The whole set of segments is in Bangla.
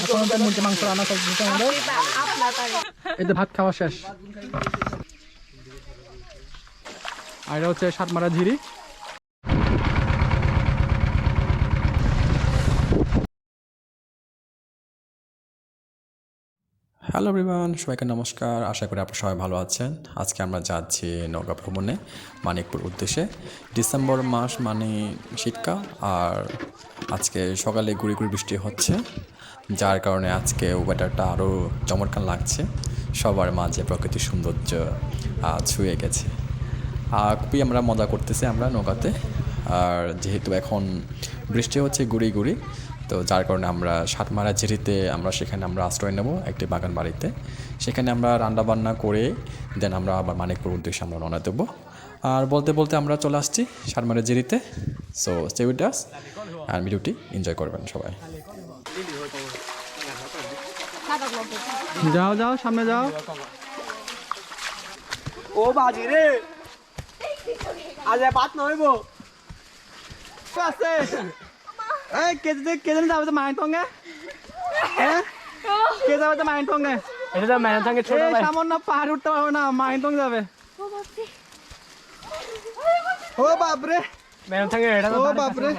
এখন আমাদের মুরগি মাংস রান্না করতেছে আমাদের। এই তো ভাত খাওয়া শেষ। আর এটা হচ্ছে সাতমারা ঝিরি। হ্যালো এভরিওয়ান, সবাইকে নমস্কার। আশা করি আপনারা সবাই ভালো আছেন। আজকে আমরা যাচ্ছি নৌকা ভ্রমণে মানিকপুর উদ্দেশ্যে। ডিসেম্বর মাস মানে শীতকাল, আর আজকে সকালে গুঁড়ি গুঁড়ি বৃষ্টি হচ্ছে, যার কারণে আজকে ওয়েদারটা আরও চমৎকার লাগছে। সবার মাঝে প্রকৃতির সৌন্দর্য ছুঁয়ে গেছে। খুবই আমরা মজা করতেছি আমরা নৌকাতে। আর যেহেতু এখন বৃষ্টি হচ্ছে গুঁড়ি গুঁড়ি, তো যার কারণে আমরা সাতমারা ঝিরিতে সেখানে আমরা আশ্রয় নেব একটি বাগান বাড়িতে। সেখানে আমরা রান্নাবান্না করে দেন আমরা আবার মানিকপুর উদ্দেশ্যে আমরা রওনা দেবো। আর বলতে বলতে আমরা চলে আসছি সাতমারা ঝিরিতে। সো স্টে উইথ আস আর ভিডিওটি এনজয় করবেন সবাই। যাও যাও, সামনে যাও। ও বাজি রে, আজ বাত নইব আছে। এই কে যাবে তো মাইন টঙ্গে, হ্যাঁ কে যাবে তো মাইন টঙ্গে? এটা তো মাইন টঙ্গে ছোট ভাই, সামান্য পাহাড় উঠতে পারবে না, মাইন টং যাবে। ও বাপ রে, মাইন টঙ্গে এটা তো, ও বাপ রে।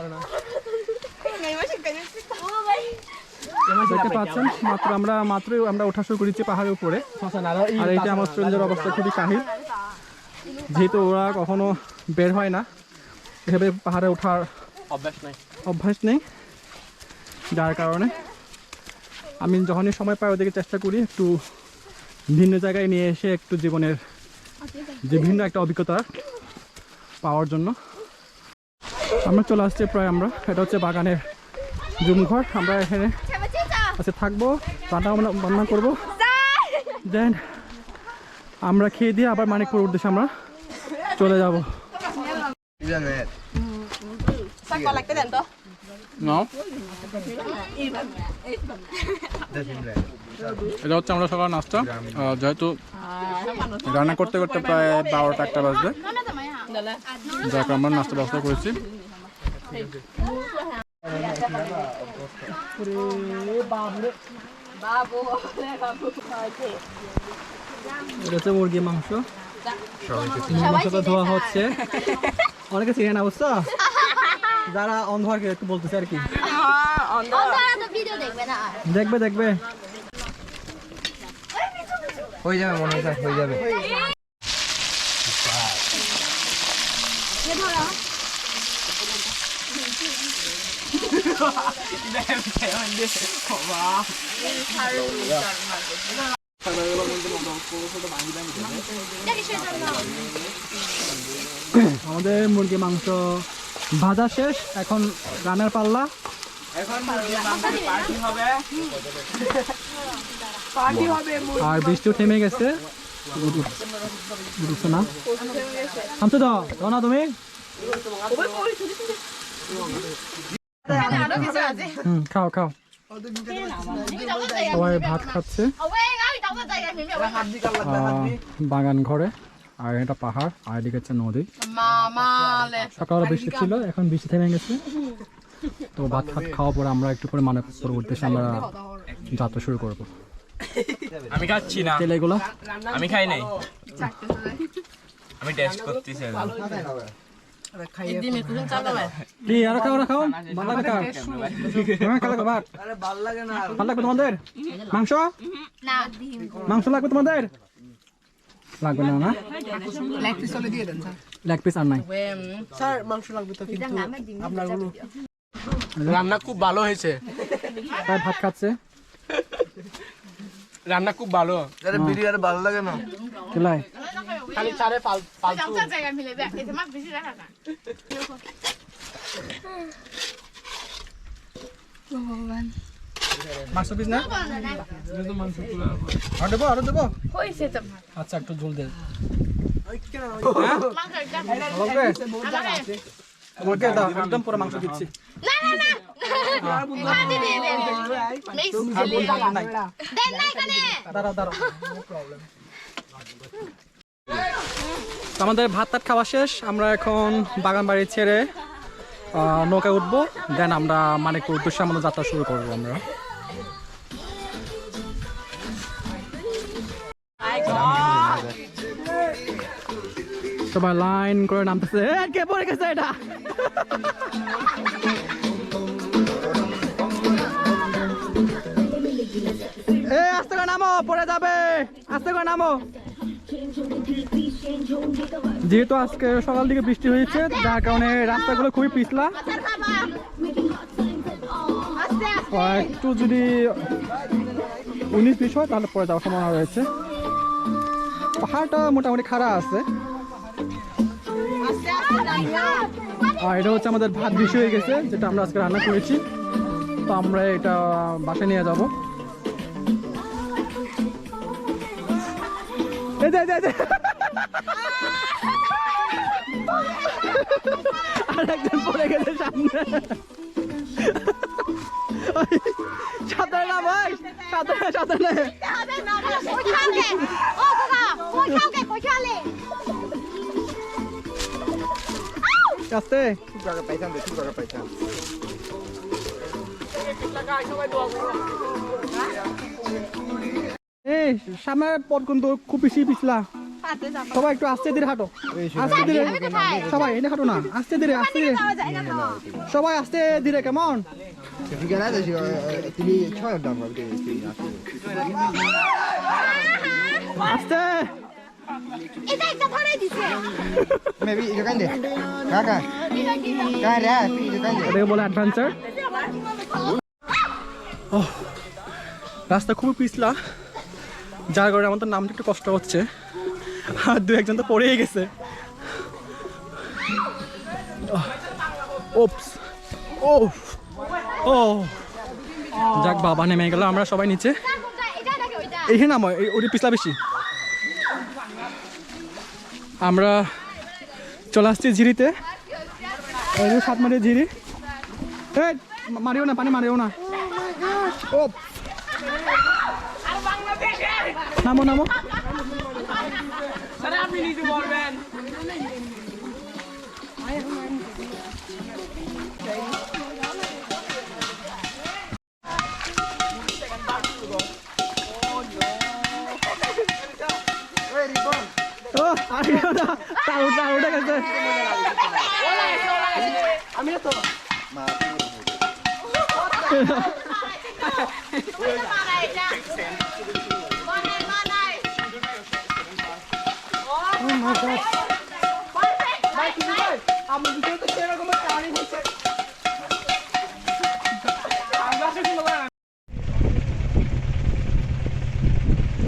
দেখতে পাচ্ছেন মাত্রই আমরা ওঠা শুরু করেছি পাহাড়ের উপরে। আর এইটা আমার স্ট্রেঞ্জের অবস্থা খুবই কাহিল, যেহেতু ওরা কখনো বের হয় না, এভাবে পাহাড়ে ওঠার অভ্যাস নেই, যার কারণে আমি যখনই সময় পাই ওদেরকে চেষ্টা করি একটু ভিন্ন জায়গায় নিয়ে এসে একটু জীবনের যে ভিন্ন একটা অভিজ্ঞতা পাওয়ার জন্য। আমরা চলে আসছি প্রায়, এটা হচ্ছে বাগানের জুমঘর। আমরা এখানে আচ্ছা থাকবো, রান্না করবো, দেন আমরা খেয়ে দিয়ে আবার মানিকপুর উদ্দেশ্যে আমরা চলে যাবো। এটা হচ্ছে আমরা সকাল নাস্তা। যেহেতু রান্না করতে করতে প্রায় 12টা 1টা বাজবে, যাকে আমরা নাস্তা ব্যবস্থা করেছি। এটা হচ্ছে মুরগি মাংস, মাংসটা ধোয়া হচ্ছে। অনেকে চিনে না বুঝছো, যারা অন্ধ আর কি একটু বলতেছে আর কি, দেখবে দেখবে হয়ে যাবে, মনে হয় হয়ে যাবে। আমাদের মুরগি মাংস ভাজা শেষ, এখন রান্নার পাল্লা। আর বৃষ্টিও থেমে গেছে না, থামছো তো না তুমি? খাও খাও, সবাই ভাত খাচ্ছে বাগান ঘরে। আর এটা পাহাড়, আর এদিকে হচ্ছে নদী। সকালে বৃষ্টি ছিল, এখন বৃষ্টি থেমে গেছে। তো ভাত খাওয়া পরে আমরা একটু করে মানিকপুর উদ্দেশ্যে আমরা যাত্রা শুরু করবো। আমি খাচ্ছি না তেলেগুলো, আমি খাই নাই, আমি টেস্ট করতেছি। তোমাদের মাংস মাংস লাগবে, তোমাদের লাগবে না? না লেগ পিস আর নাই স্যার, মাংস লাগবে তো, কিন্তু আপনার রান্না খুব ভালো হয়েছে। ভাত খাচ্ছে, রান্না খুব ভালো। আরে বিরিয়ানি ভালো লাগে না, চলাই খালি চারে ফালতু। মাংস পিস না, আরো দেবো। আচ্ছা একটু ঝোল দে, একদম পুরো মাংস দিচ্ছি। আমাদের ভাত টাত খাওয়া শেষ, আমরা এখন বাগান বাড়ি ছেড়ে নৌকায় উঠবো, দেন আমরা মানিকপুর উদ্দেশ্যে আমাদের যাত্রা শুরু করবো আমরা। সবাই লাইন করে নামতেছে। কে পড়ে গেছে এটা? আস্তে করে নামো, পড়ে যাবে। আস্তে করে নামো। যেহেতু আজকে সকাল দিকে বৃষ্টি হয়েছে, যার কারণে রাস্তাগুলো খুবই পিছলা। একটু যদি 19-20 হয় তাহলে পরে যাওয়ার সম্ভাবনা রয়েছে। পাহাড়টা মোটামুটি খাড়া আছে। আর এটা হচ্ছে আমাদের ভাত বেশি হয়ে গেছে, যেটা আমরা আজকে রান্না করেছি। তো আমরা এটা বাসায় নিয়ে যাবো। আর একজন পড়ে গেছে সামনে। সাঁতারে না ভাই, সাঁতারে সাঁতারে আস্তে। এই সামনের পথ কিন্তু খুব বেশি পিছলা। সবাই একটু আস্তে ধীরে হাঁটো, আস্তে ধীরে। সবাই এনে হাঁটো না, আস্তে ধীরে, আস্তে ধীরে। সবাই আস্তে ধীরে, কেমন? আস্তে। এটাকে বলে অ্যাডভেঞ্চার। রাস্তা খুবই পিছলা, যার কারণে আমাদের নামটা একটু কষ্ট হচ্ছে। আর 2-1 তো পড়েই গেছে। যাক বাবা, নেমে গেল। আমরা সবাই নিচে। এইখানে নামো, ওটি পিছলা বেশি। আমরা চলে আসছি ঝিরিতে। 7 মারির ঝিরি। মারিও না, পানি মারিও না। নামো নামো। আপনি নিজে বলবেন। আমি তো